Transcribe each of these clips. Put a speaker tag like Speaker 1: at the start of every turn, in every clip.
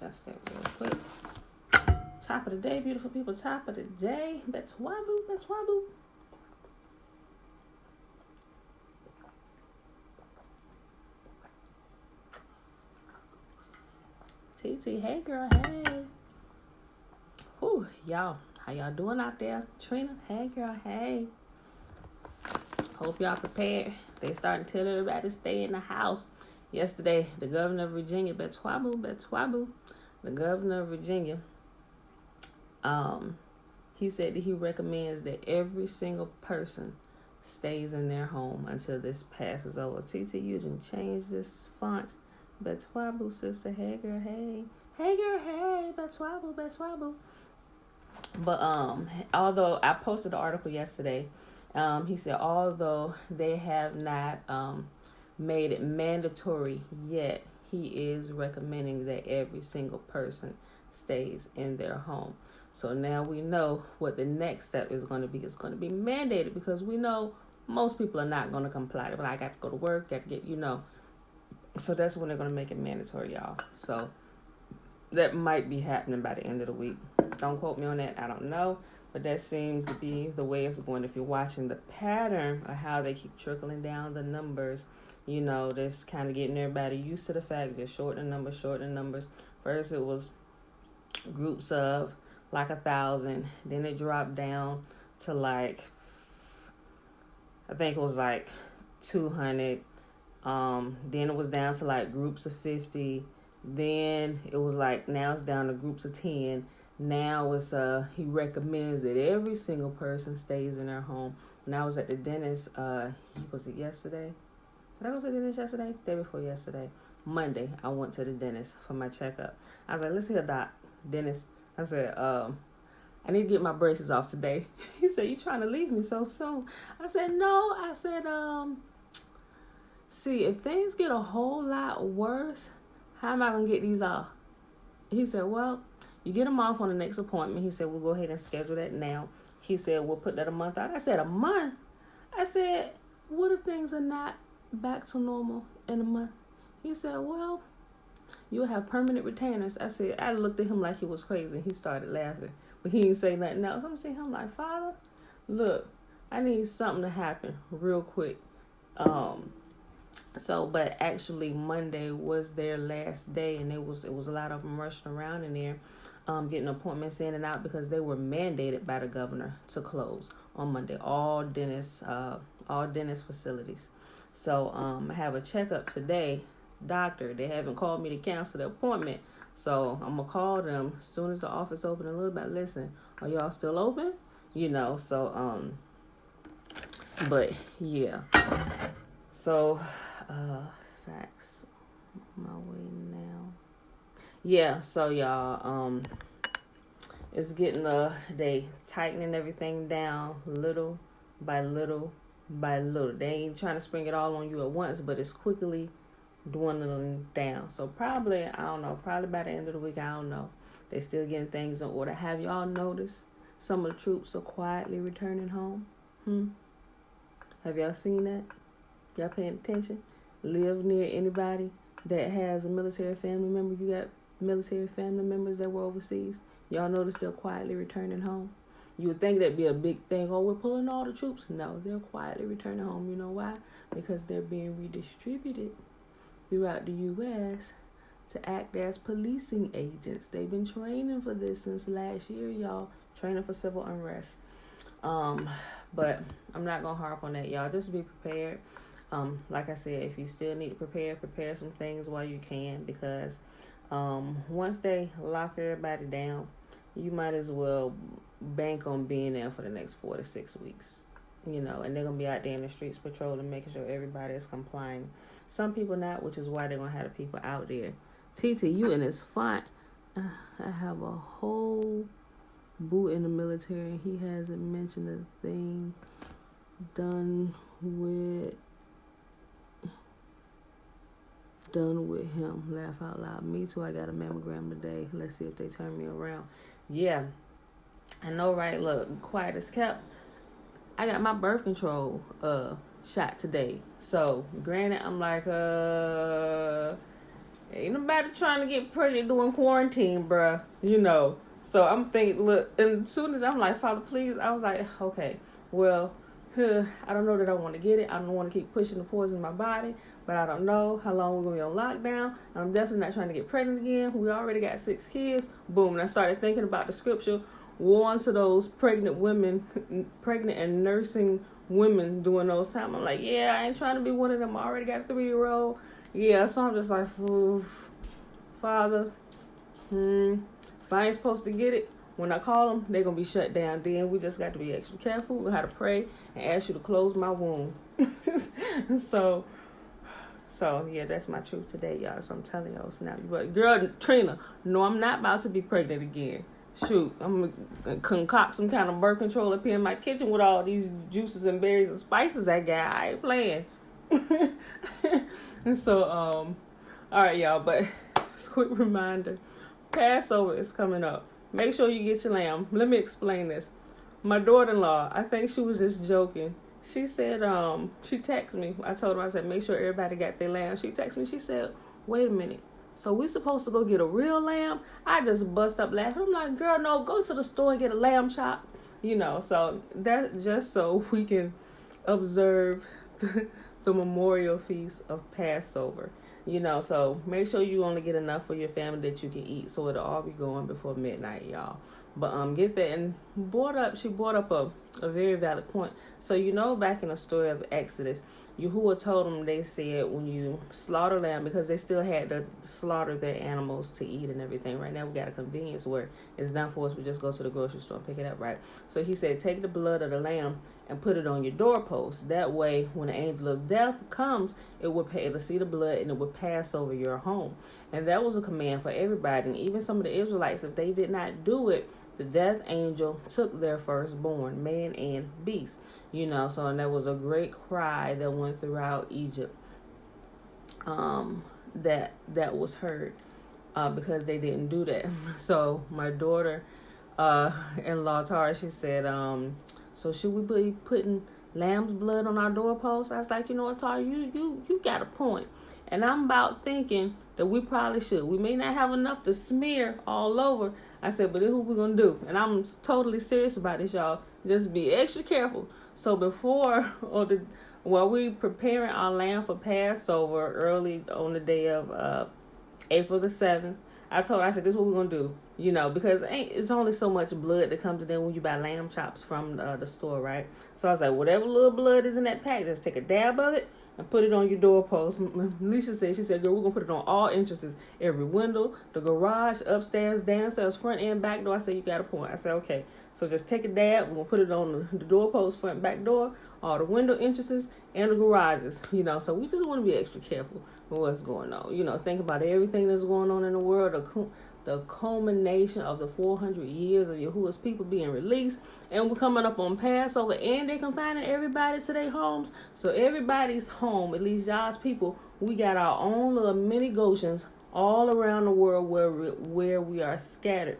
Speaker 1: adjust it real quick. Top of the day, beautiful people. Top of the day. Betwabu, betwabu. TT, hey girl, hey. Whew, y'all. How y'all doing out there? Trina, hey girl, hey. Hope y'all prepared. They starting to tell everybody to stay in the house. Yesterday, the governor of Virginia, Betwabu, the governor of Virginia, he said that he recommends that every single person stays in their home until this passes over. TT, you didn't change this font. Betwabu, sister, hey girl, hey. Hey girl, hey, Betwabu. But although I posted an article yesterday, he said although they have not made it mandatory yet, he is recommending that every single person stays in their home. So now we know what the next step is going to be. It's going to be mandated because we know most people are not going to comply. But I got to go to work, got to get, So that's when they're going to make it mandatory, y'all. So that might be happening by the end of the week. Don't quote me on that. I don't know. But that seems to be the way it's going. If you're watching the pattern of how they keep trickling down the numbers, this kind of getting everybody used to the fact they're shortening numbers. First, it was groups of like 1,000. Then it dropped down to I think it was like 200. Then it was down to groups of 50. Then it was now it's down to groups of 10. Now it's he recommends that every single person stays in their home. When I was at the dentist, was it yesterday? Did I go to the dentist yesterday? Day before yesterday. Monday, I went to the dentist for my checkup. I was like, let's see a doc. Dentist. I said, I need to get my braces off today. He said, you trying to leave me so soon? I said, no. I said, see, if things get a whole lot worse, how am I going to get these off? He said, well, you get them off on the next appointment. He said, we'll go ahead and schedule that now. He said, we'll put that a month out. I said, a month? I said, what if things are not back to normal in a month? He said, well, you'll have permanent retainers. I looked at him like he was crazy. He started laughing, but he didn't say nothing else. I'm seeing him like, Father, look, I need something to happen real quick. But actually Monday was their last day, and it was a lot of them rushing around in there, getting appointments in and out because they were mandated by the governor to close on Monday. All dentist facilities. So I have a checkup today. Doctor, they haven't called me to cancel the appointment, so I'm gonna call them as soon as the office open a little bit. Listen, are y'all still open? But yeah. So facts. My way now. Yeah, so y'all, it's getting they tightening everything down little by little by little. They ain't trying to spring it all on you at once, but it's quickly dwindling down. So probably by the end of the week, I don't know. They still getting things in order. Have y'all noticed some of the troops are quietly returning home? Have y'all seen that? Y'all paying attention? Live near anybody that has a military family member? You got military family members that were overseas? Y'all notice they're quietly returning home? You would think that'd be a big thing. Oh, we're pulling all the troops. No, they're quietly returning home. You know why? Because they're being redistributed throughout the U.S. to act as policing agents. They've been training for this since last year, y'all. Training for civil unrest. But I'm not going to harp on that, y'all. Just be prepared. Like I said, if you still need to prepare some things while you can, because once they lock everybody down, you might as well bank on being there for the next 4 to 6 weeks. And they're going to be out there in the streets patrolling, making sure everybody is complying. Some people not, which is why they're going to have the people out there. TTU in his font. I have a whole boo in the military, and he hasn't mentioned a thing done with him. Laugh out loud. Me too. I got a mammogram today. Let's see if they turn me around. Yeah. I know, right? Look, quiet as kept. I got my birth control shot today. So, granted, I'm like, Ain't nobody trying to get pregnant during quarantine, bruh. So I'm thinking, look, and as soon as I'm like, Father, please, I was like, okay, well, I don't know that I want to get it. I don't want to keep pushing the poison in my body, but I don't know how long we're going to be on lockdown. And I'm definitely not trying to get pregnant again. We already got 6 kids. Boom. And I started thinking about the scripture, warn to those pregnant women, pregnant and nursing women during those times. I'm like, yeah, I ain't trying to be one of them. I already got a 3-year-old. Yeah, so I'm just like, oof, Father, if I ain't supposed to get it, when I call them, they're going to be shut down. Then we just got to be extra careful. We're going to have to pray and ask you to close my womb. So, yeah, that's my truth today, y'all. So I'm telling y'all now. But, girl, Trina, no, I'm not about to be pregnant again. Shoot, I'm going to concoct some kind of birth control up here in my kitchen with all these juices and berries and spices I got. I ain't playing. And so, all right, y'all, but just a quick reminder, Passover is coming up. Make sure you get your lamb. Let me explain this. My daughter-in-law, I think she was just joking. She said, she texted me. I told her, I said, make sure everybody got their lamb. She texted me. She said, wait a minute. So we supposed to go get a real lamb? I just bust up laughing. I'm like, girl, no, go to the store and get a lamb chop. So that just so we can observe the memorial feast of Passover. So make sure you only get enough for your family that you can eat, so it'll all be going before midnight, y'all. But get that. And she brought up a very valid point. So back in the story of Exodus, Yahuwah told them, they said, when you slaughter lamb, because they still had to slaughter their animals to eat and everything. Right now we got a convenience where it's done for us. We just go to the grocery store and pick it up, right? So he said, take the blood of the lamb and put it on your doorpost. That way, when the angel of death comes, it'll see the blood and it will pass over your home. And that was a command for everybody. And even some of the Israelites, if they did not do it, the death angel took their firstborn, man and beast. So, and there was a great cry that went throughout Egypt, that was heard, because they didn't do that. So my daughter, in-law Tara, she said, so should we be putting lamb's blood on our doorpost? I was like, what, Tara, you got a point. And I'm about thinking that we probably should. We may not have enough to smear all over. I said, but this is what we're going to do. And I'm totally serious about this, y'all. Just be extra careful. So while we preparing our lamb for Passover early on the day of April the 7th, I said, this is what we're going to do. Because it's only so much blood that comes in there when you buy lamb chops from the store, right? So I was like, whatever little blood is in that pack, just take a dab of it and put it on your doorpost. Alicia said, girl, we're going to put it on all entrances, every window, the garage, upstairs, downstairs, front and back door. I said, you got a point. I said, okay. So just take a dab. We're going to put it on the doorpost, front and back door, all the window entrances, and the garages. So we just want to be extra careful with what's going on. Think about everything that's going on in the world, the culmination of the 400 years of Yahuwah's people being released. And we're coming up on Passover, and they're confining everybody to their homes. So everybody's home, at least y'all's people, we got our own little mini Goshens all around the world where we are scattered.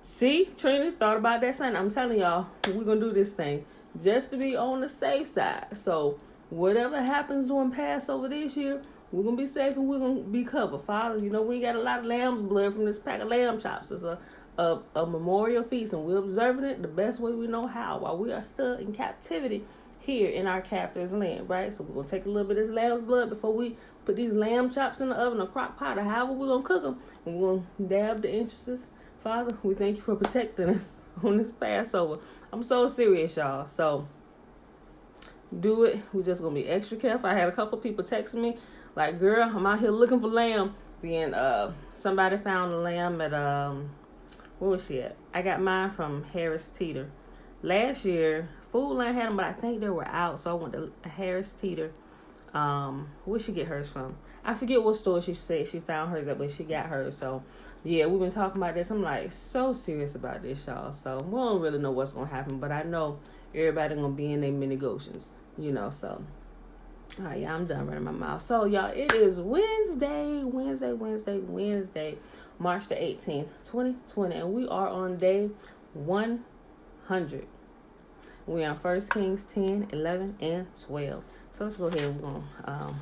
Speaker 1: See, Trina thought about that son. I'm telling y'all, we're going to do this thing just to be on the safe side. So whatever happens during Passover this year, we're going to be safe and we're going to be covered. Father, we got a lot of lamb's blood from this pack of lamb chops. It's a memorial feast, and we're observing it the best way we know how while we are still in captivity here in our captor's land, right? So we're going to take a little bit of this lamb's blood before we put these lamb chops in the oven or crock pot or however we're going to cook them. And we're going to dab the entrances. Father, we thank you for protecting us on this Passover. I'm so serious, y'all. So do it. We're just going to be extra careful. I had a couple people texting me like, girl, I'm out here looking for lamb. Then somebody found a lamb at, where was she at? I got mine from Harris Teeter. Last year, Food Line had them, but I think they were out. So I went to Harris Teeter. Where'd she get hers from? I forget what store she said she found hers at, but she got hers. So, yeah, we've been talking about this. I'm like so serious about this, y'all. So we don't really know what's going to happen, but I know everybody going to be in their mini Goshens, so. All right, yeah, I'm done running my mouth. So, y'all, it is Wednesday, March the 18th, 2020, and we are on day 100. We are on 1 Kings 10, 11, and 12. So let's go ahead and we're going to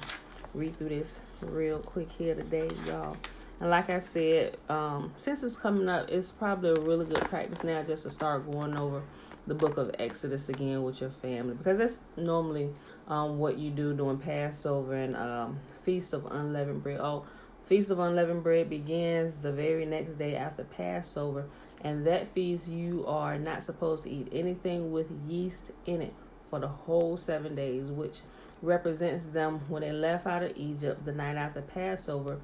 Speaker 1: read through this real quick here today, y'all. And like I said, since it's coming up, it's probably a really good practice now just to start going over the book of Exodus again with your family, because that's normally what you do during Passover and Feast of Unleavened Bread. Feast of Unleavened Bread begins the very next day after Passover, and that feast you are not supposed to eat anything with yeast in it for the whole 7 days, which represents them when they left out of Egypt the night after Passover.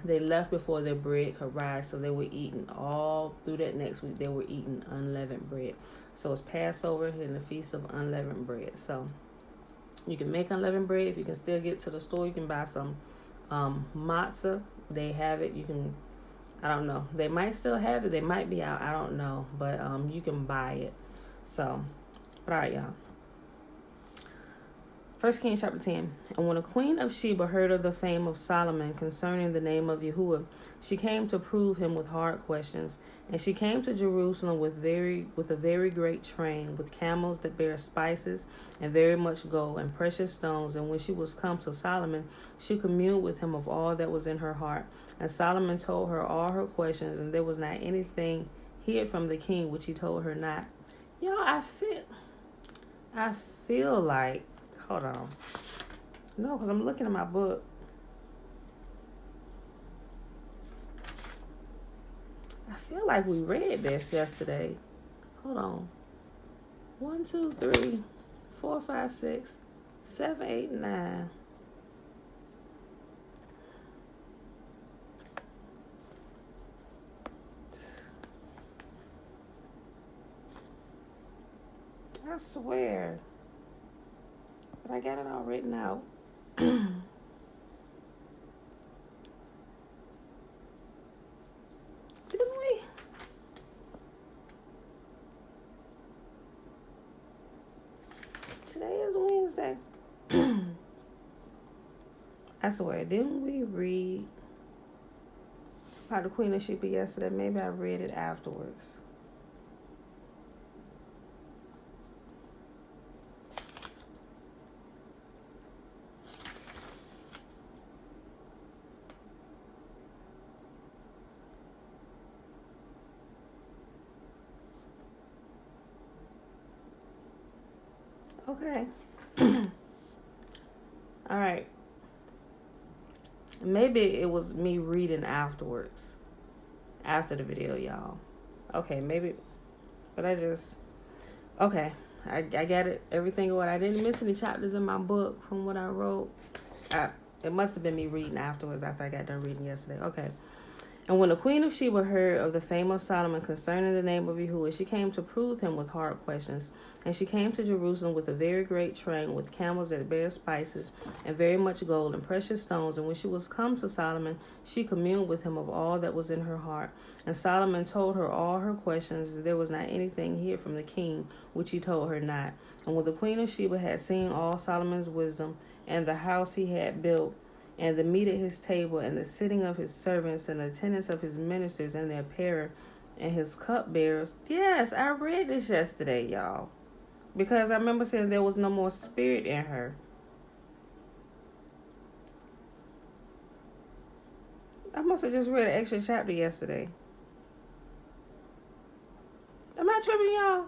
Speaker 1: They left before their bread could rise, so they were eating all through that next week. They were eating unleavened bread. So it's Passover and the Feast of Unleavened Bread. So you can make unleavened bread. If you can still get to the store, you can buy some matzah. They have it. You can, I don't know. They might still have it. They might be out. I don't know. But you can buy it. So, all right, y'all. 1 Kings chapter 10. And when the queen of Sheba heard of the fame of Solomon concerning the name of Yahuwah, she came to prove him with hard questions. And she came to Jerusalem with a very great train, with camels that bear spices, and very much gold, and precious stones. And when she was come to Solomon, she communed with him of all that was in her heart. And Solomon told her all her questions, and there was not anything hid from the king which he told her not. Y'all, I feel like, hold on. No, because I'm looking at my book. I feel like we read this yesterday. Hold on. 1, 2, 3, 4, 5, 6, 7, 8, 9. I swear. But I got it all written out. Didn't we? Today is Wednesday. I swear, didn't we read about the Queen of Sheba yesterday? Maybe I read it afterwards. Okay. All right. Maybe it was me reading afterwards. After the video, y'all. Okay, maybe. But okay. I got it. Everything what I didn't miss any chapters in my book from what I wrote. It must have been me reading afterwards after I got done reading yesterday. Okay. And when the queen of Sheba heard of the fame of Solomon concerning the name of Yahuwah, she came to prove him with hard questions. And she came to Jerusalem with a very great train, with camels that bear spices, and very much gold and precious stones. And when she was come to Solomon, she communed with him of all that was in her heart. And Solomon told her all her questions, and there was not anything hid from the king which he told her not. And when the queen of Sheba had seen all Solomon's wisdom, and the house he had built, and the meat at his table, and the sitting of his servants, and the attendance of his ministers, and their apparel, and his cupbearers. Yes, I read this yesterday, y'all. Because I remember saying there was no more spirit in her. I must have just read an extra chapter yesterday. Am I tripping, y'all?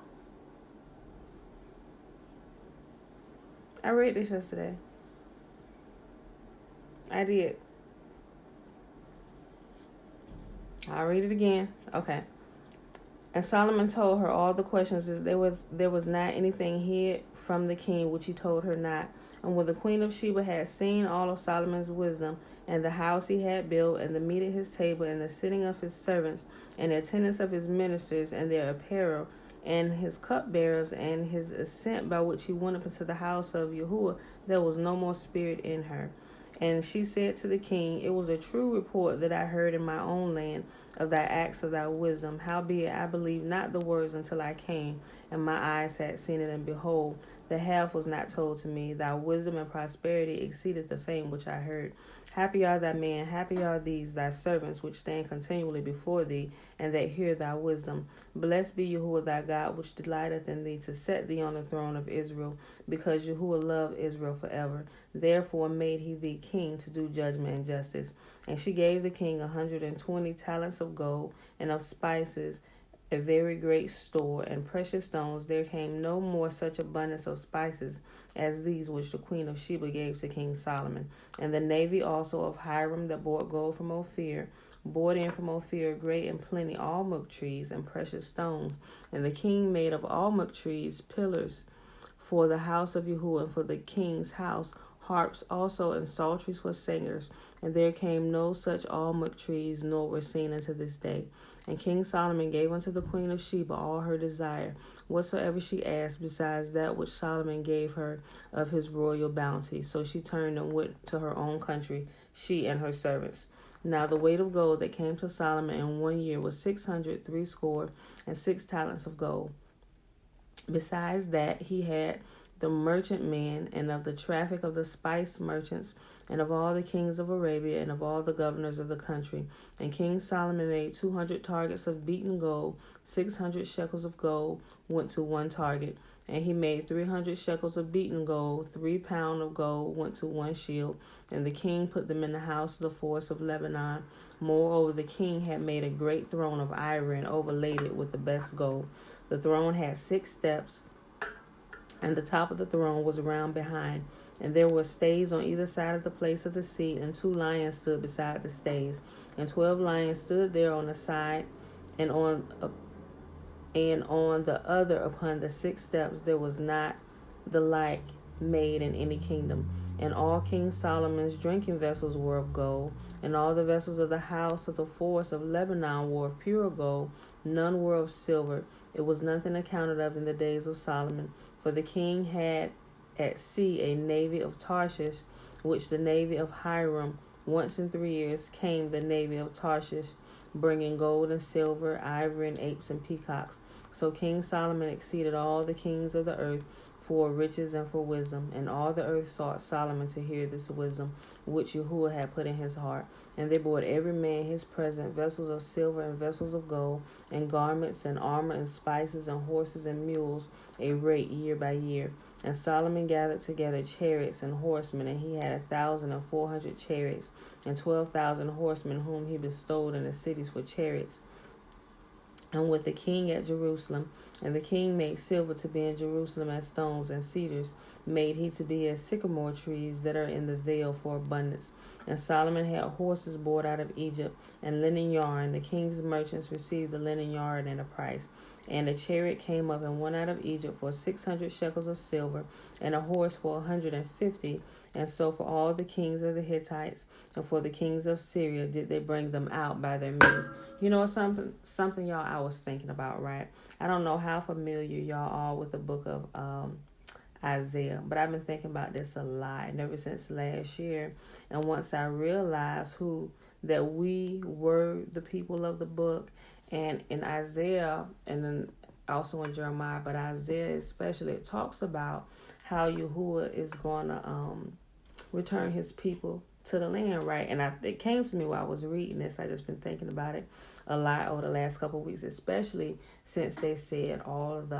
Speaker 1: I read this yesterday. I did. I'll read it again. Okay. And Solomon told her all the questions. There was not anything hid from the king which he told her not. And when the queen of Sheba had seen all of Solomon's wisdom, and the house he had built, and the meat at his table, and the sitting of his servants, and the attendance of his ministers, and their apparel, and his cupbearers, and his ascent by which he went up into the house of Yahuwah, there was no more spirit in her. And she said to the king, it was a true report that I heard in my own land of thy acts of thy wisdom. Howbeit I believed not the words until I came, and my eyes had seen it, and behold, the half was not told to me. Thy wisdom and prosperity exceeded the fame which I heard. Happy are thy men, happy are these thy servants, which stand continually before thee, and that hear thy wisdom. Blessed be Yahuwah thy God, which delighteth in thee, to set thee on the throne of Israel, because Yahuwah loved Israel forever. Therefore made he thee king to do judgment and justice. And she gave the king 120 talents of gold, and of spices a very great store, and precious stones. There came no more such abundance of spices as these which the queen of Sheba gave to King Solomon. And the navy also of Hiram that brought gold from Ophir, brought in from Ophir great and plenty almug trees and precious stones. And the king made of almug trees pillars for the house of Yahuwah, and for the king's house harps also and psalteries for singers. And there came no such almug trees, nor were seen unto this day. And King Solomon gave unto the queen of Sheba all her desire, whatsoever she asked, besides that which Solomon gave her of his royal bounty. So she turned and went to her own country, she and her servants. Now the weight of gold that came to Solomon in 1 year was 666 talents of gold. Besides that, he had the merchantmen, and of the traffic of the spice merchants, and of all the kings of Arabia, and of all the governors of the country. And King Solomon made 200 targets of beaten gold, 600 shekels of gold went to one target. And he made 300 shekels of beaten gold, 3 pounds of gold went to one shield. And the king put them in the house of the forest of Lebanon. Moreover, the king had made a great throne of ivory and overlaid it with the best gold. The throne had 6 steps, and the top of the throne was round behind. And there were stays on either side of the place of the seat, and 2 lions stood beside the stays. And 12 lions stood there on the side, and on the other upon the 6 steps. There was not the like made in any kingdom. And all King Solomon's drinking vessels were of gold, and all the vessels of the house of the forest of Lebanon were of pure gold. None were of silver. It was nothing accounted of in the days of Solomon. For the king had at sea a navy of Tarshish, which the navy of Hiram. Once in 3 years came the navy of Tarshish, bringing gold and silver, ivory, and apes and peacocks. So King Solomon exceeded all the kings of the earth for riches and for wisdom. And all the earth sought Solomon to hear this wisdom, which Yahuwah had put in his heart. And they brought every man his present, vessels of silver and vessels of gold, and garments and armor and spices and horses and mules, a rate year by year. And Solomon gathered together chariots and horsemen, and he had 1,400 chariots, and 12,000 horsemen, whom he bestowed in the cities for chariots. And with the king at Jerusalem, and the king made silver to be in Jerusalem as stones, and cedars made he to be as sycamore trees that are in the vale for abundance. And Solomon had horses brought out of Egypt, and linen yarn. The king's merchants received the linen yarn at a price. And a chariot came up and went out of Egypt for 600 shekels of silver, and a horse for 150. And so for all the kings of the Hittites and for the kings of Syria did they bring them out by their means. You know something y'all I was thinking about, right? I don't know how familiar y'all are with the book of Isaiah, but I've been thinking about this a lot and ever since last year. And once I realized that we were the people of the book, and in Isaiah, and then also in Jeremiah, but Isaiah especially, it talks about how Yahuwah is going to return his people to the land, right? And it came to me while I was reading this. I just been thinking about it a lot over the last couple of weeks, especially since they said all of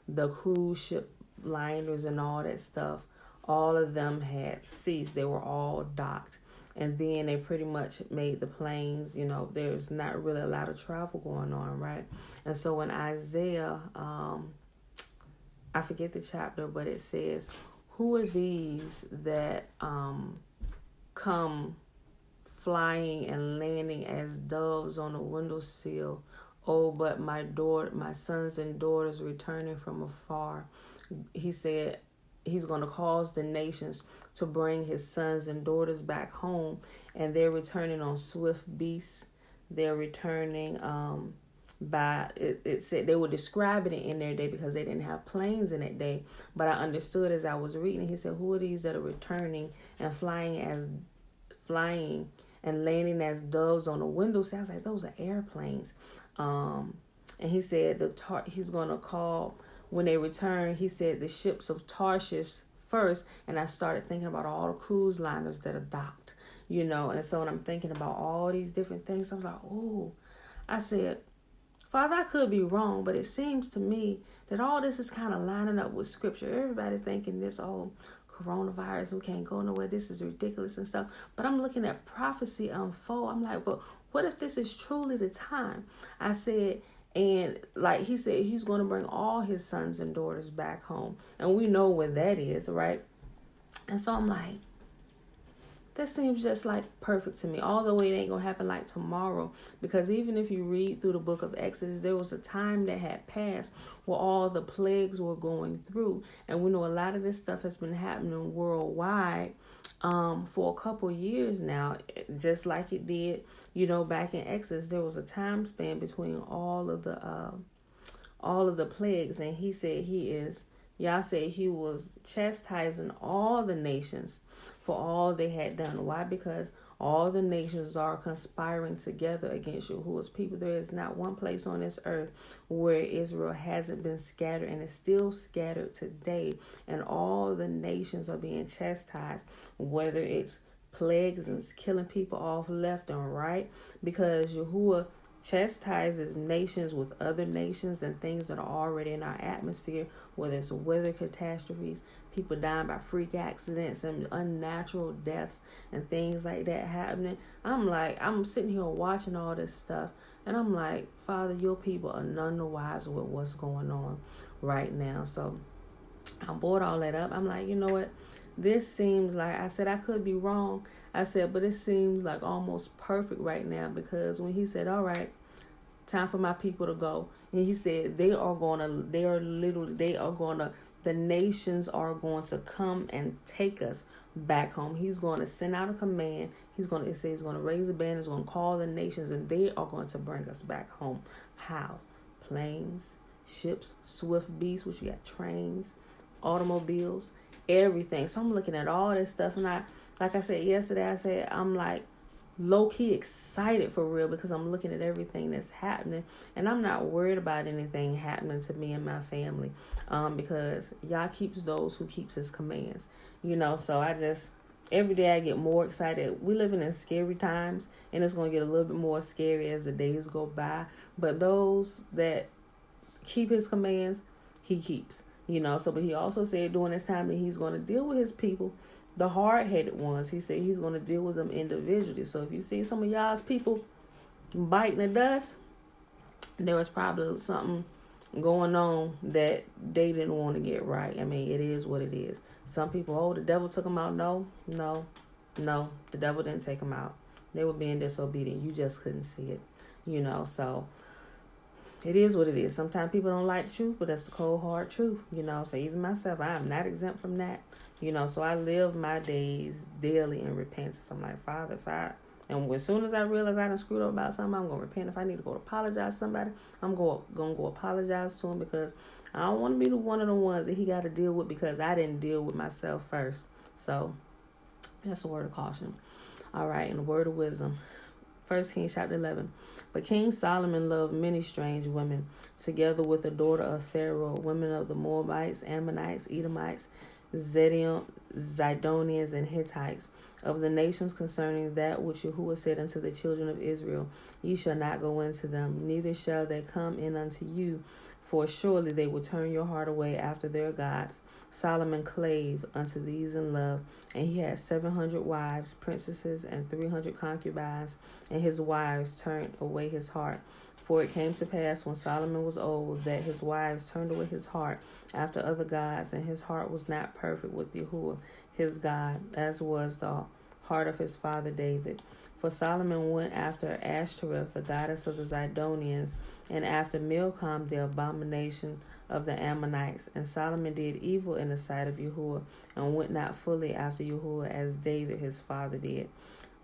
Speaker 1: the cruise ship liners and all that stuff, all of them had ceased. They were all docked. And then they pretty much made the planes, there's not really a lot of travel going on, right? And so in Isaiah, I forget the chapter, but it says, who are these that come flying and landing as doves on a windowsill? Oh, but my sons and daughters returning from afar. He said he's going to cause the nations to bring his sons and daughters back home, and they're returning on swift beasts. They're returning it said they were describing it in their day because they didn't have planes in that day. But I understood as I was reading, he said, who are these that are returning and flying and landing as doves on a windowsill? I was like, those are airplanes. And he said he's going to call, when they return, he said the ships of Tarshish first. And I started thinking about all the cruise liners that are docked, And so when I'm thinking about all these different things, I'm like, oh, I said, Father, I could be wrong, but it seems to me that all this is kind of lining up with scripture. Everybody thinking this, coronavirus, we can't go nowhere, this is ridiculous and stuff. But I'm looking at prophecy unfold. I'm like, but what if this is truly the time? I said, and like he said, he's going to bring all his sons and daughters back home. And we know when that is, right? And so I'm like, that seems just like perfect to me. Although it ain't going to happen like tomorrow. Because even if you read through the book of Exodus, there was a time that had passed where all the plagues were going through. And we know a lot of this stuff has been happening worldwide for a couple years now. Just like it did, back in Exodus, there was a time span between all of the plagues. And Yah said he was chastising all the nations for all they had done. Why? Because all the nations are conspiring together against Yahuwah's people. There is not one place on this earth where Israel hasn't been scattered, and is still scattered today. And all the nations are being chastised, whether it's plagues and killing people off left and right, because Yahuwah chastises nations with other nations and things that are already in our atmosphere, whether it's weather catastrophes, people dying by freak accidents and unnatural deaths and things like that happening. I'm sitting here watching all this stuff, and I'm like, Father, your people are none the wiser with what's going on right now. So I brought all that up. I'm like, you know what? This seems like, I said, I could be wrong. I said, but it seems like almost perfect right now, because when he said, all right, time for my people to go. And he said, the nations are going to come and take us back home. He's going to send out a command. He's going to raise a band. He's going to call the nations, and they are going to bring us back home. How? Planes, ships, swift beasts, which you got trains, automobiles, everything. So I'm looking at all this stuff, and like I said yesterday, I'm like low-key excited for real, because I'm looking at everything that's happening, and I'm not worried about anything happening to me and my family, because Yah keeps those who keeps his commands, so every day I get more excited. We're living in scary times, and it's going to get a little bit more scary as the days go by, but those that keep his commands, he keeps, but he also said during this time that he's going to deal with his people, the hard-headed ones. He said he's going to deal with them individually. So if you see some of y'all's people biting the dust, there was probably something going on that they didn't want to get right. I mean, it is what it is. Some people, the devil took them out. No, the devil didn't take them out. They were being disobedient. You just couldn't see it, so it is what it is. Sometimes people don't like the truth, but that's the cold, hard truth, So even myself, I am not exempt from that, So I live my days daily in repentance. I'm like, Father, and as soon as I realize I done screwed up about something, I'm going to repent. If I need to go apologize to somebody, I'm going to go apologize to him, because I don't want to be one of the ones that he got to deal with because I didn't deal with myself first. So that's a word of caution. All right, and a word of wisdom. 1 Kings chapter 11. But King Solomon loved many strange women, together with the daughter of Pharaoh, women of the Moabites, Ammonites, Edomites, Zidonians, and Hittites, of the nations concerning that which Yahuwah said unto the children of Israel, Ye shall not go into them, neither shall they come in unto you, for surely they will turn your heart away after their gods. Solomon clave unto these in love, and he had 700 wives, princesses, and 300 concubines, and his wives turned away his heart. For it came to pass when Solomon was old that his wives turned away his heart after other gods, and his heart was not perfect with Yahuwah his God, as was the heart of his father David. For Solomon went after Ashtoreth, the goddess of the Zidonians, and after Milcom, the abomination of the Ammonites. And Solomon did evil in the sight of Yahuwah, and went not fully after Yahuwah as David his father did.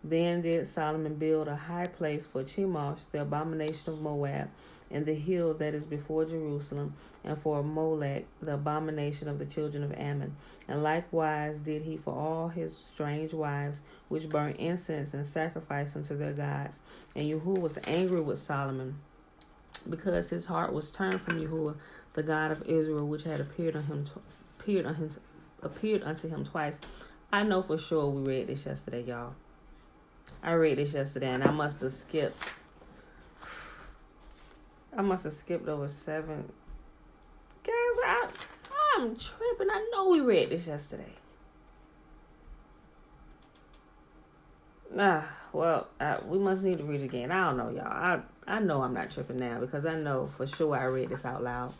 Speaker 1: Then did Solomon build a high place for Chemosh, the abomination of Moab, in the hill that is before Jerusalem, and for Molech, the abomination of the children of Ammon. And likewise did he for all his strange wives, which burnt incense and sacrifice unto their gods. And Yahuwah was angry with Solomon, because his heart was turned from Yahuwah, the God of Israel, which had appeared unto him twice. I know for sure we read this yesterday, y'all. I read this yesterday, and I must have skipped over 7. Guys, I'm tripping. I know we read this yesterday. We must need to read it again. I don't know, y'all. I know I'm not tripping now because I know for sure I read this out loud.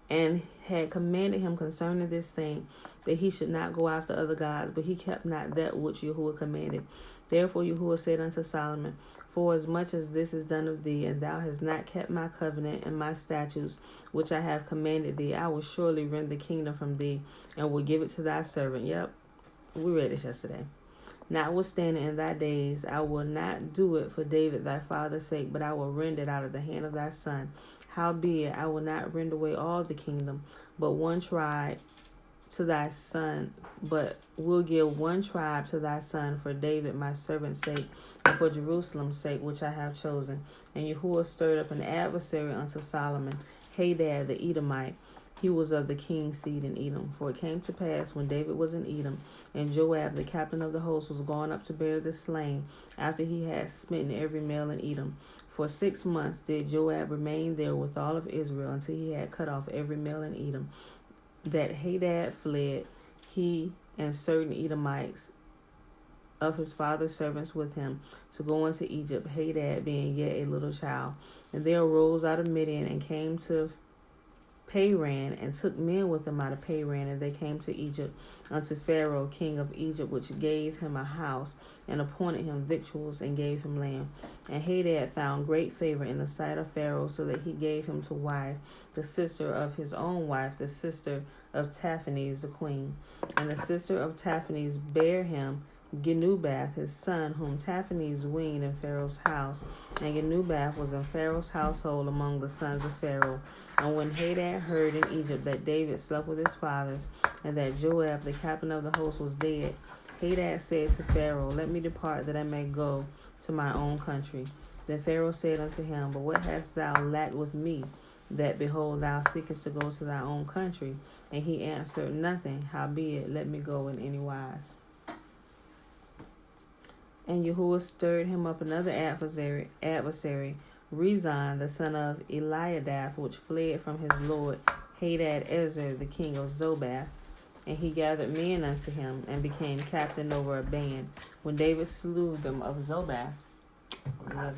Speaker 1: And had commanded him concerning this thing, that he should not go after other gods, but he kept not that which Yahuwah commanded. Therefore Yahuwah said unto Solomon, for as much as this is done of thee, and thou hast not kept my covenant and my statutes, which I have commanded thee, I will surely rend the kingdom from thee, and will give it to thy servant. Yep, we read this yesterday. Notwithstanding in thy days, I will not do it for David thy father's sake, but I will rend it out of the hand of thy son. Howbeit, I will not rend away all the kingdom, but one tribe to thy son, but will give one tribe to thy son for David my servant's sake, and for Jerusalem's sake, which I have chosen. And Yahuwah stirred up an adversary unto Solomon, Hadad the Edomite. He was of the king's seed in Edom. For it came to pass, when David was in Edom, and Joab the captain of the host was gone up to bury the slain, after he had smitten every male in Edom. For 6 months did Joab remain there with all of Israel, until he had cut off every male in Edom. That Hadad fled, he and certain Edomites of his father's servants with him, to go into Egypt, Hadad being yet a little child. And they arose out of Midian, and came to Paran, and took men with them out of Paran, and they came to Egypt unto Pharaoh king of Egypt, which gave him a house, and appointed him victuals, and gave him land. And Hadad found great favor in the sight of Pharaoh, so that he gave him to wife the sister of his own wife, the sister of Taphanes the queen. And the sister of Taphanes bare him Genubath his son, whom Taphanes weaned in Pharaoh's house. And Genubath was in Pharaoh's household among the sons of Pharaoh. And when Hadad heard in Egypt that David slept with his fathers, and that Joab the captain of the host was dead, Hadad said to Pharaoh, let me depart, that I may go to my own country. Then Pharaoh said unto him, but what hast thou lacked with me, that, behold, thou seekest to go to thy own country? And he answered, nothing. Howbeit, let me go in any wise. And Yahuwah stirred him up another adversary, Rezon, the son of Eliadath, which fled from his lord Hadad-ezer, the king of Zobath. And he gathered men unto him, and became captain over a band, when David slew them of Zobath. 11.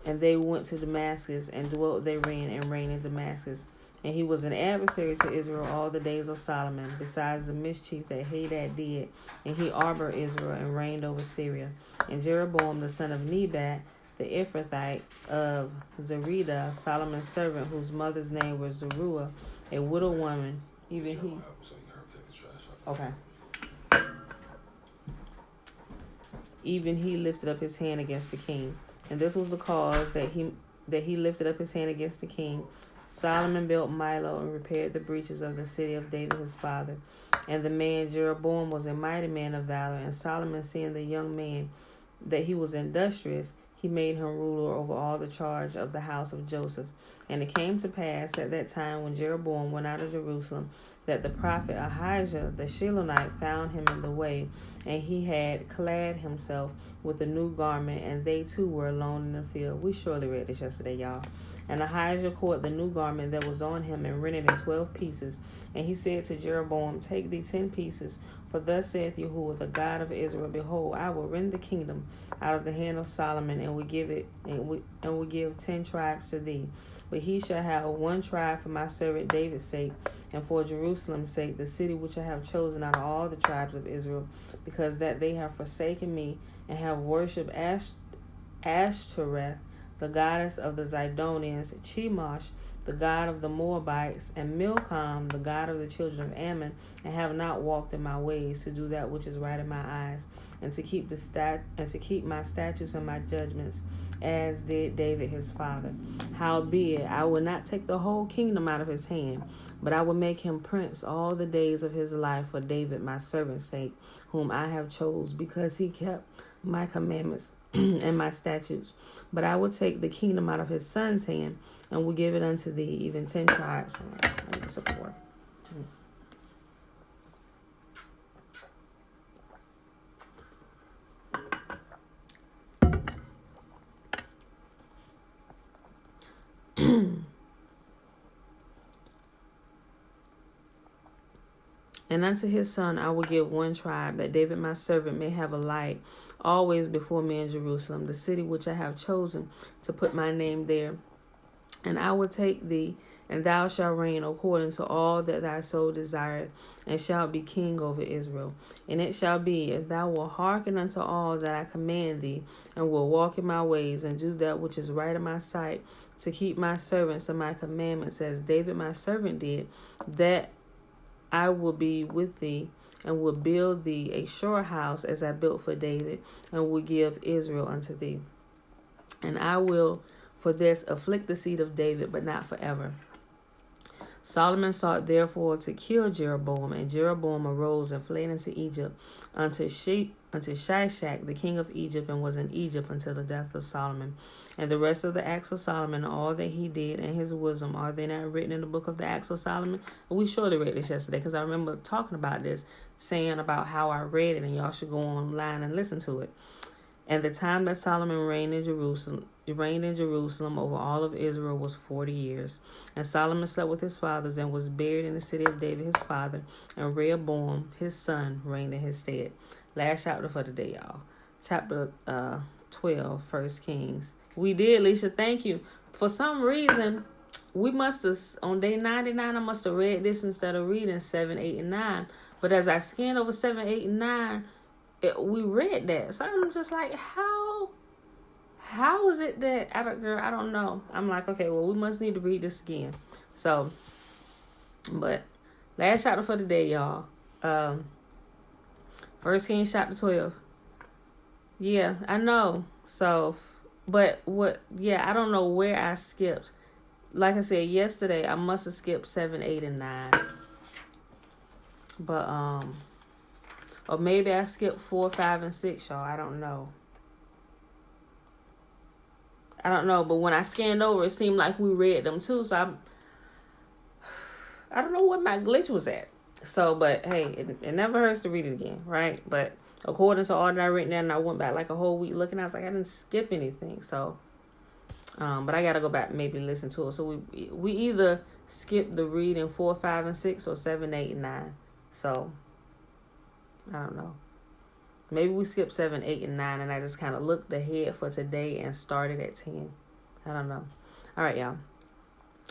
Speaker 1: And they went to Damascus, and dwelt therein, and reigned in Damascus. And he was an adversary to Israel all the days of Solomon, besides the mischief that Hadad did. And he armored Israel, and reigned over Syria. And Jeroboam the son of Nebat, the Ephrathite of Zerida, Solomon's servant, whose mother's name was Zeruiah, a widow woman, even he. Okay. Even he lifted up his hand against the king. And this was the cause that he lifted up his hand against the king. Solomon built Milo, and repaired the breaches of the city of David his father. And the man Jeroboam was a mighty man of valor. And Solomon, seeing the young man that he was industrious, he made him ruler over all the charge of the house of Joseph. And it came to pass at that time, when Jeroboam went out of Jerusalem, that the prophet Ahijah the Shilonite found him in the way, and he had clad himself with a new garment, and they too were alone in the field. We surely read this yesterday, y'all. And Ahijah caught the new garment that was on him, and rent it in 12 pieces. And he said to Jeroboam, take thee 10 pieces, for thus saith Yahuwah, the God of Israel, behold, I will rend the kingdom out of the hand of Solomon, and will give 10 tribes to thee. But he shall have one tribe for my servant David's sake, and for Jerusalem's sake, the city which I have chosen out of all the tribes of Israel, because that they have forsaken me, and have worshipped Ashtoreth, the goddess of the Zidonians, Chemosh, the god of the Moabites, and Milcom, the god of the children of Ammon, and have not walked in my ways, to do that which is right in my eyes, and to keep my statutes and my judgments, as did David his father. Howbeit, I will not take the whole kingdom out of his hand, but I will make him prince all the days of his life for David my servant's sake, whom I have chose, because he kept my commandments and my statutes. But I will take the kingdom out of his son's hand, and will give it unto thee, even 10 tribes. And unto his son I will give one tribe, that David my servant may have a light always before me in Jerusalem, the city which I have chosen to put my name there. And I will take thee, and thou shalt reign according to all that thy soul desireth, and shalt be king over Israel. And it shall be, if thou wilt hearken unto all that I command thee, and will walk in my ways, and do that which is right in my sight, to keep my servants and my commandments, as David my servant did, that I will be with thee, and will build thee a sure house, as I built for David, and will give Israel unto thee. And I will for this afflict the seed of David, but not forever. Solomon sought therefore to kill Jeroboam, and Jeroboam arose and fled into Egypt unto Shishak, the king of Egypt, and was in Egypt until the death of Solomon. And the rest of the acts of Solomon, all that he did, and his wisdom, are they not written in the book of the acts of Solomon? We surely read this yesterday, because I remember talking about this, saying about how I read it, and y'all should go online and listen to it. And the time that Solomon reigned in Jerusalem over all of Israel was 40 years. And Solomon slept with his fathers and was buried in the city of David his father. And Rehoboam his son reigned in his stead. Last chapter for the day, y'all. Chapter 12, 1 Kings. We did, Alicia. Thank you. For some reason, we must have, on day 99, I must have read this instead of reading 7, 8, and 9. But as I scanned over 7, 8, and 9, we read that. So I'm just like, how is it that I don't know. I'm like, okay, well, we must need to read this again. So, but last chapter for the day, y'all. 1 Kings chapter 12. Yeah, I know. So, but I don't know where I skipped. Like I said yesterday, I must have skipped 7, 8, and 9. But or maybe I skipped 4, 5, and 6, y'all. I don't know. But when I scanned over, it seemed like we read them too. So I don't know what my glitch was at. So, but hey, it never hurts to read it again, right? But according to all that I written down, and I went back like a whole week looking, I was like, I didn't skip anything. So, but I gotta go back and maybe listen to it. So we either skip the reading 4, 5, and 6, or 7, 8, and 9. So I don't know. Maybe we skipped 7, 8, and 9, and I just kind of looked ahead for today and started at 10. I don't know. All right, y'all.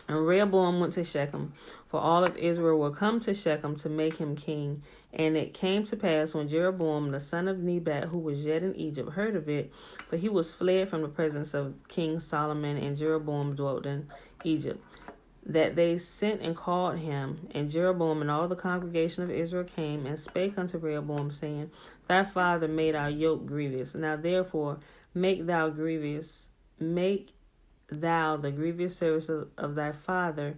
Speaker 1: And Rehoboam went to Shechem, for all of Israel will come to Shechem to make him king. And it came to pass, when Jeroboam the son of Nebat, who was yet in Egypt, heard of it, for he was fled from the presence of King Solomon, and Jeroboam dwelt in Egypt, that they sent and called him. And Jeroboam and all the congregation of Israel came and spake unto Rehoboam, saying, Thy father made our yoke grievous. Now therefore make thou the grievous service of thy father,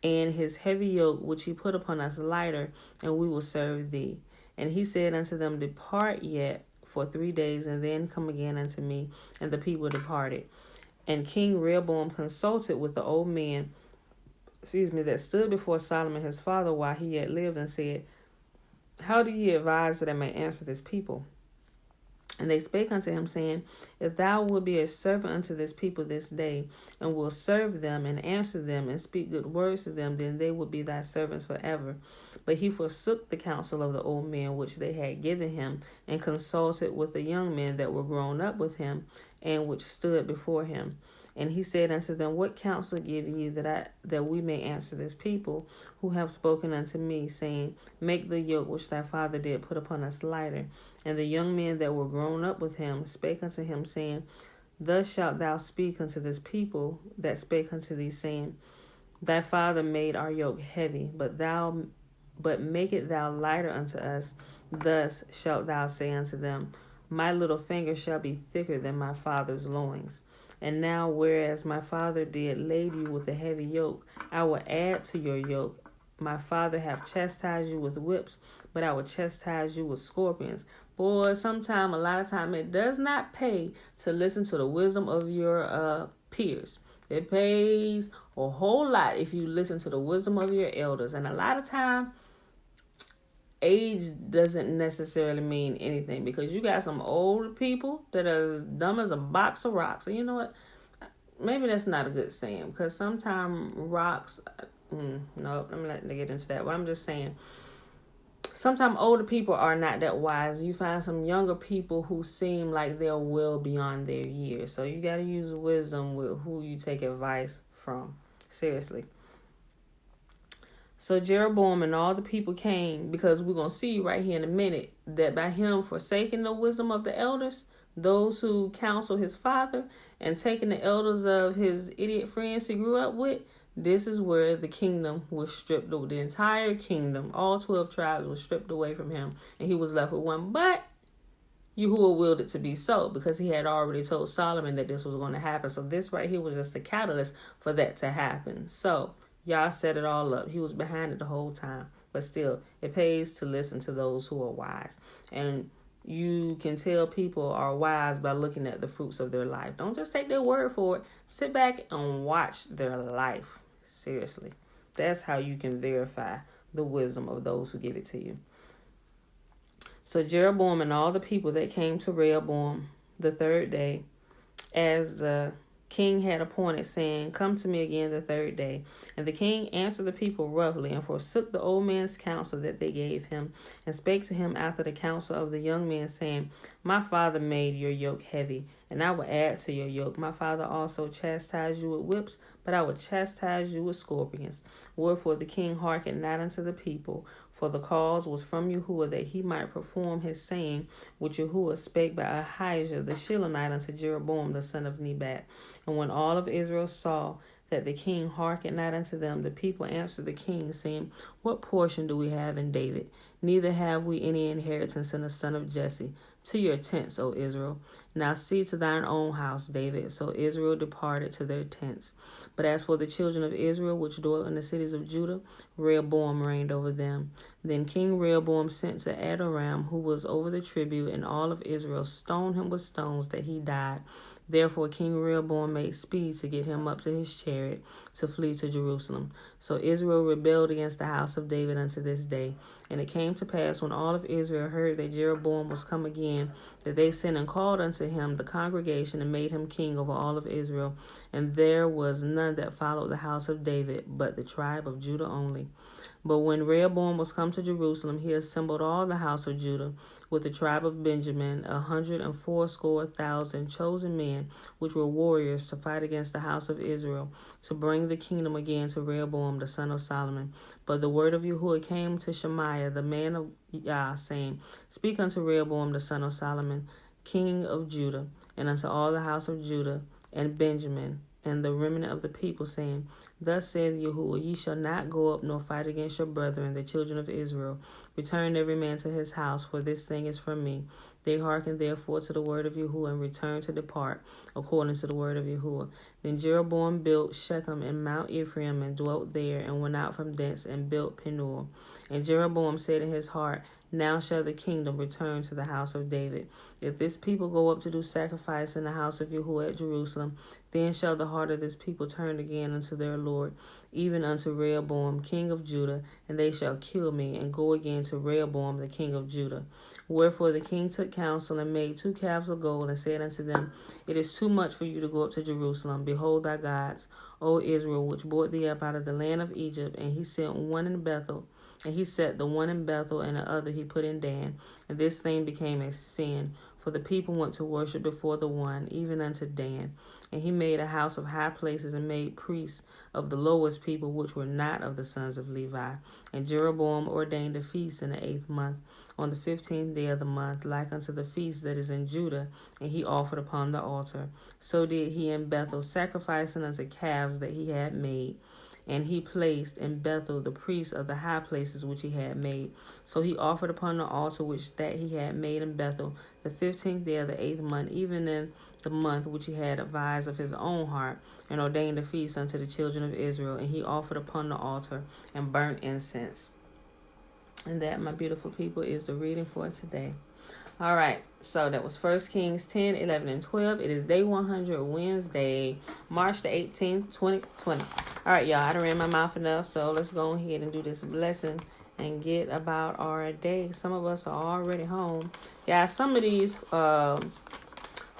Speaker 1: and his heavy yoke which he put upon us lighter, and we will serve thee. And he said unto them, Depart yet for 3 days, and then come again unto me. And the people departed. And King Rehoboam consulted with the old men, that stood before Solomon his father while he yet lived, and said, How do ye advise that I may answer this people? And they spake unto him, saying, If thou wilt be a servant unto this people this day, and will serve them, and answer them, and speak good words to them, then they will be thy servants forever. But he forsook the counsel of the old men which they had given him, and consulted with the young men that were grown up with him, and which stood before him. And he said unto them, What counsel give ye that we may answer this people, who have spoken unto me, saying, Make the yoke which thy father did put upon us lighter? And the young men that were grown up with him spake unto him, saying, Thus shalt thou speak unto this people that spake unto thee, saying, Thy father made our yoke heavy, but make it thou lighter unto us. Thus shalt thou say unto them, My little finger shall be thicker than my father's loins. And now, whereas my father did lade you with a heavy yoke, I will add to your yoke. My father hath chastised you with whips, but I will chastise you with scorpions. Boy, a lot of time, it does not pay to listen to the wisdom of your peers. It pays a whole lot if you listen to the wisdom of your elders. And a lot of time, age doesn't necessarily mean anything, because you got some older people that are as dumb as a box of rocks. And you know what? Maybe that's not a good saying, because sometimes rocks, no, I'm not going to get into that. But I'm just saying, sometimes older people are not that wise. You find some younger people who seem like they're well beyond their years. So you got to use wisdom with who you take advice from. Seriously. So Jeroboam and all the people came, because we're going to see right here in a minute that by him forsaking the wisdom of the elders, those who counsel his father, and taking the elders of his idiot friends he grew up with, this is where the kingdom was stripped away. The entire kingdom, all 12 tribes, was stripped away from him, and he was left with one. But Yahuwah willed it to be so, because he had already told Solomon that this was going to happen. So this right here was just the catalyst for that to happen. So Yah set it all up. He was behind it the whole time. But still, it pays to listen to those who are wise. And you can tell people are wise by looking at the fruits of their life. Don't just take their word for it. Sit back and watch their life. Seriously. That's how you can verify the wisdom of those who give it to you. So Jeroboam and all the people that came to Rehoboam the third day, as the king had appointed, saying, "Come to me again the third day." And the king answered the people roughly, and forsook the old man's counsel that they gave him, and spake to him after the counsel of the young men, saying, "My father made your yoke heavy, and I will add to your yoke. My father also chastised you with whips, but I will chastise you with scorpions." Wherefore the king hearkened not unto the people, for the cause was from Yahuwah, that he might perform his saying, which Yahuwah spake by Ahijah the Shilonite unto Jeroboam the son of Nebat. And when all of Israel saw that the king hearkened not unto them, the people answered the king, saying, "What portion do we have in David? Neither have we any inheritance in the son of Jesse. To your tents, O Israel. Now see to thine own house, David." So Israel departed to their tents. But as for the children of Israel, which dwelt in the cities of Judah, Rehoboam reigned over them. Then King Rehoboam sent to Adoram, who was over the tribute, and all of Israel stoned him with stones, that he died. Therefore King Rehoboam made speed to get him up to his chariot, to flee to Jerusalem. So Israel rebelled against the house of David unto this day. And it came to pass, when all of Israel heard that Jeroboam was come again, that they sent and called unto him the congregation, and made him king over all of Israel. And there was none that followed the house of David, but the tribe of Judah only. But when Rehoboam was come to Jerusalem, he assembled all the house of Judah, with the tribe of Benjamin, 180,000 chosen men, which were warriors, to fight against the house of Israel, to bring the kingdom again to Rehoboam the son of Solomon. But the word of Yahuwah came to Shemaiah the man of Yah, saying, "Speak unto Rehoboam the son of Solomon, king of Judah, and unto all the house of Judah and Benjamin, and the remnant of the people, saying, Thus saith Yahuwah, ye shall not go up nor fight against your brethren, the children of Israel. Return every man to his house, for this thing is from me. They hearkened therefore to the word of Yahuwah, and returned to depart, according to the word of Yahuwah. Then Jeroboam built Shechem and Mount Ephraim, and dwelt there, and went out from thence, and built Penuel. And Jeroboam said in his heart, Now shall the kingdom return to the house of David. If this people go up to do sacrifice in the house of Yahuwah at Jerusalem, then shall the heart of this people turn again unto their Lord, even unto Rehoboam king of Judah, and they shall kill me, and go again to Rehoboam the king of Judah. Wherefore the king took counsel, and made 2 calves of gold, and said unto them, It is too much for you to go up to Jerusalem. Behold thy gods, O Israel, which brought thee up out of the land of Egypt. And he sent one in Bethel, and he set the one in Bethel, and the other he put in Dan. And this thing became a sin, for the people went to worship before the one, even unto Dan. And he made a house of high places, and made priests of the lowest people, which were not of the sons of Levi. And Jeroboam ordained a feast in the 8th month, on the 15th day of the month, like unto the feast that is in Judah, and he offered upon the altar. So did he in Bethel, sacrificing unto calves that he had made. And he placed in Bethel the priests of the high places which he had made. So he offered upon the altar which that he had made in Bethel, the 15th day of the 8th month, even in the month which he had advised of his own heart, and ordained a feast unto the children of Israel. And he offered upon the altar, and burnt incense. And that, my beautiful people, is the reading for today. All right, so that was 1 Kings 10, 11, and 12. It is day 100, Wednesday, March the 18th, 2020. All right, y'all, I done ran my mouth enough, so let's go ahead and do this blessing and get about our day. Some of us are already home. Yeah, some of these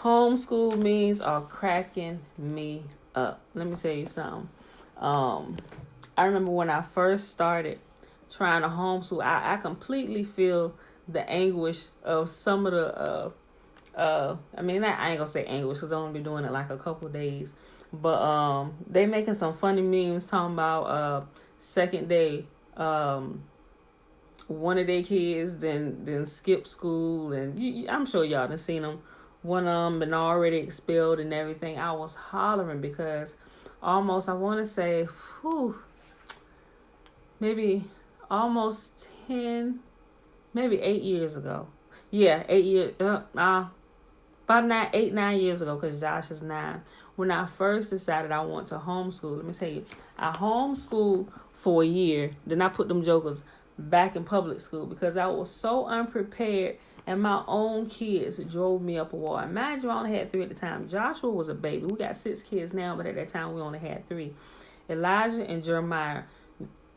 Speaker 1: homeschool memes are cracking me up. Let me tell you something. I remember when I first started trying to homeschool. I completely feel the anguish of some of the I mean, I ain't gonna say anguish because I've only been doing it like a couple of days, but they making some funny memes talking about second day, one of their kids then skip school, and I'm sure y'all done seen them. One of them been already expelled and everything. I was hollering because almost, I want to say, maybe almost 10, maybe 8 years ago. Yeah, 8 years. About 8, 9 years ago, because Josh is 9. When I first decided I want to homeschool, let me tell you, I homeschooled for a year. Then I put them jokers back in public school because I was so unprepared, and my own kids drove me up a wall. Imagine, I only had 3 at the time. Joshua was a baby. We got 6 kids now, but at that time we only had 3. Elijah and Jeremiah.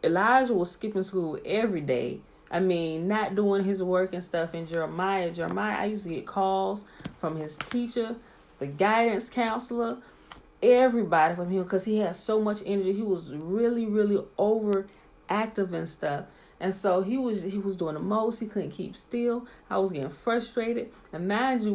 Speaker 1: Elijah was skipping school every day. I mean, not doing his work and stuff. And Jeremiah, I used to get calls from his teacher, the guidance counselor, everybody from him, because he had so much energy. He was really, really overactive and stuff. And so he was doing the most. He couldn't keep still. I was getting frustrated. And mind you,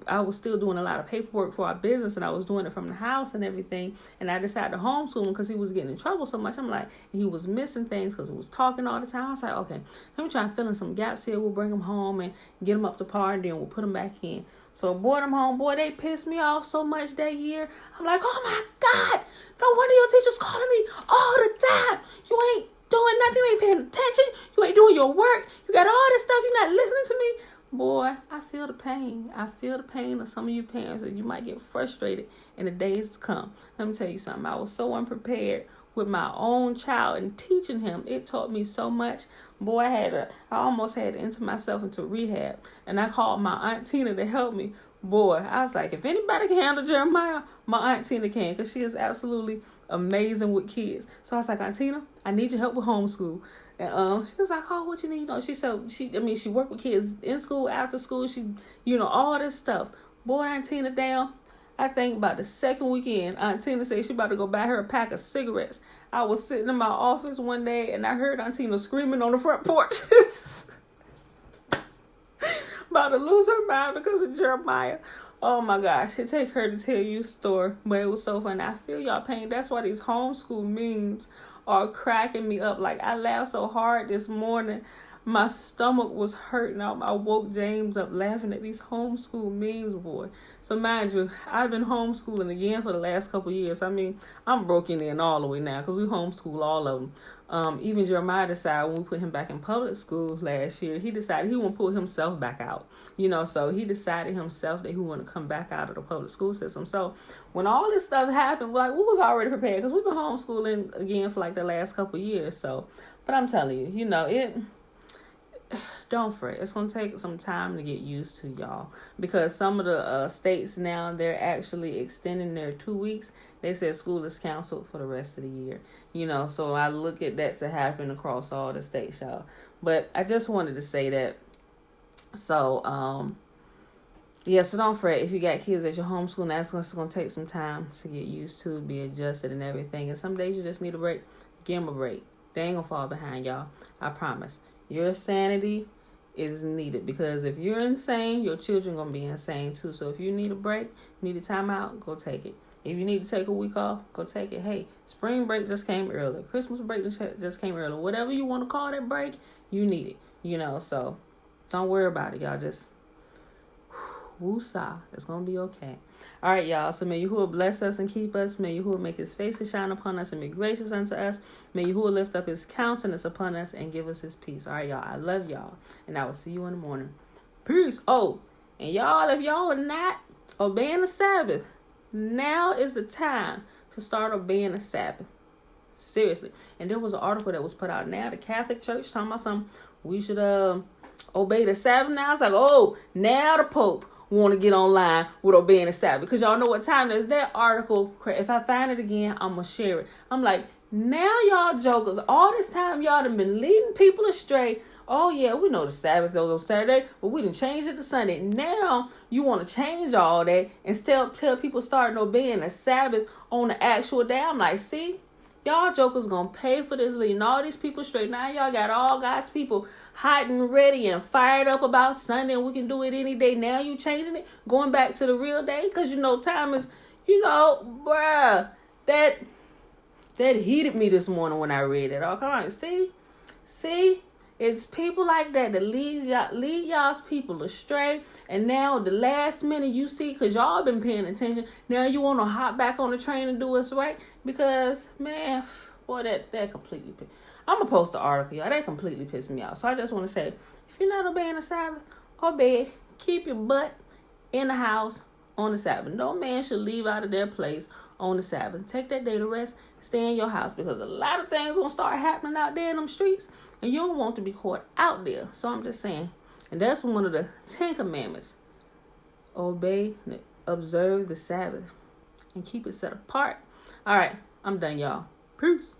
Speaker 1: I was still doing a lot of paperwork for our business, and I was doing it from the house and everything. And I decided to homeschool him because he was getting in trouble so much. I'm like, he was missing things because he was talking all the time. I was like, okay, let me try and fill in some gaps here. We'll bring him home and get him up to par, and then we'll put him back in. So brought him home. Boy, they pissed me off so much that year. I'm like, oh my God, no wonder your teacher's calling me all the time. You ain't doing nothing, you ain't paying attention, you ain't doing your work, you got all this stuff, you're not listening to me. Boy, I feel the pain. I feel the pain of some of you parents, that you might get frustrated in the days to come. Let me tell you something. I was so unprepared with my own child and teaching him. It taught me so much. Boy, I almost had to enter myself into rehab, and I called my Aunt Tina to help me. Boy, I was like, if anybody can handle Jeremiah, my Aunt Tina can, because she is absolutely amazing with kids. So I was like, Aunt Tina, I need your help with homeschool. And she was like, oh, what you need? She said, she worked with kids in school, after school. She, all this stuff. Boy, Aunt Tina down. I think about the second weekend, Aunt Tina said she about to go buy her a pack of cigarettes. I was sitting in my office one day, and I heard Aunt Tina screaming on the front porch. About to lose her mind because of Jeremiah. Oh my gosh, it take her to tell you a story, but it was so funny. I feel y'all pain. That's why these homeschool memes are cracking me up. Like, I laughed so hard this morning, my stomach was hurting. I woke James up laughing at these homeschool memes, boy. So mind you, I've been homeschooling again for the last couple of years. I mean, I'm broken in all the way now because we homeschool all of them. Even Jeremiah decided when we put him back in public school last year, he decided he wouldn't pull himself back out. So he decided himself that he wanted to come back out of the public school system. So when all this stuff happened, we was already prepared because we've been homeschooling again for like the last couple of years. So, but I'm telling you, don't fret. It's going to take some time to get used to, y'all, because some of the states now, they're actually extending their 2 weeks. They said school is canceled for the rest of the year, so I look at that to happen across all the states, y'all. But I just wanted to say that. So, so don't fret. If you got kids that you're homeschooling, that's going to take some time to get used to, be adjusted and everything. And some days you just need a break. Give them a break. They ain't going to fall behind, y'all. I promise. Your sanity is needed, because if you're insane, your children going to be insane too. So if you need a break, need a timeout, go take it. If you need to take a week off, go take it. Hey, spring break just came early. Christmas break just came early. Whatever you want to call that break, you need it. So don't worry about it, y'all. Just woosah. It's going to be okay. All right, y'all. So may Yahuwah bless us and keep us. May Yahuwah make his face to shine upon us and be gracious unto us. May Yahuwah lift up his countenance upon us and give us his peace. All right, y'all. I love y'all. And I will see you in the morning. Peace. Oh, and y'all, if y'all are not obeying the Sabbath, now is the time to start obeying the Sabbath. Seriously. And there was an article that was put out now. The Catholic Church talking about something. We should obey the Sabbath now. It's like, oh, now the Pope want to get online with obeying the Sabbath, because y'all know what time it is. That article, if I find it again, I'm gonna share it. I'm like, now y'all jokers, all this time y'all done been leading people astray. Oh yeah, we know the Sabbath goes on Saturday, but we done changed it to Sunday. Now you want to change all that and tell people starting obeying the Sabbath on the actual day. I'm like, see, Y'all jokers gonna pay for this, leading all these people straight. Now y'all got all God's people hot and ready and fired up about Sunday, and we can do it any day. Now you changing it, going back to the real day, because time is, bruh, that heated me this morning when I read it. Oh, come on, see, it's people like that lead y'all's people astray. And now the last minute you see, because y'all been paying attention, now you want to hop back on the train and do what's right. Because, man, boy, that completely I'm going to post the article, y'all. That completely pissed me off. So I just want to say, if you're not obeying the Sabbath, obey. Keep your butt in the house on the Sabbath. No man should leave out of their place on the Sabbath. Take that day to rest. Stay in your house, because a lot of things going to start happening out there in them streets. And you don't want to be caught out there. So I'm just saying. And that's one of the 10 commandments. Obey, observe the Sabbath, and keep it set apart. All right, I'm done, y'all. Peace.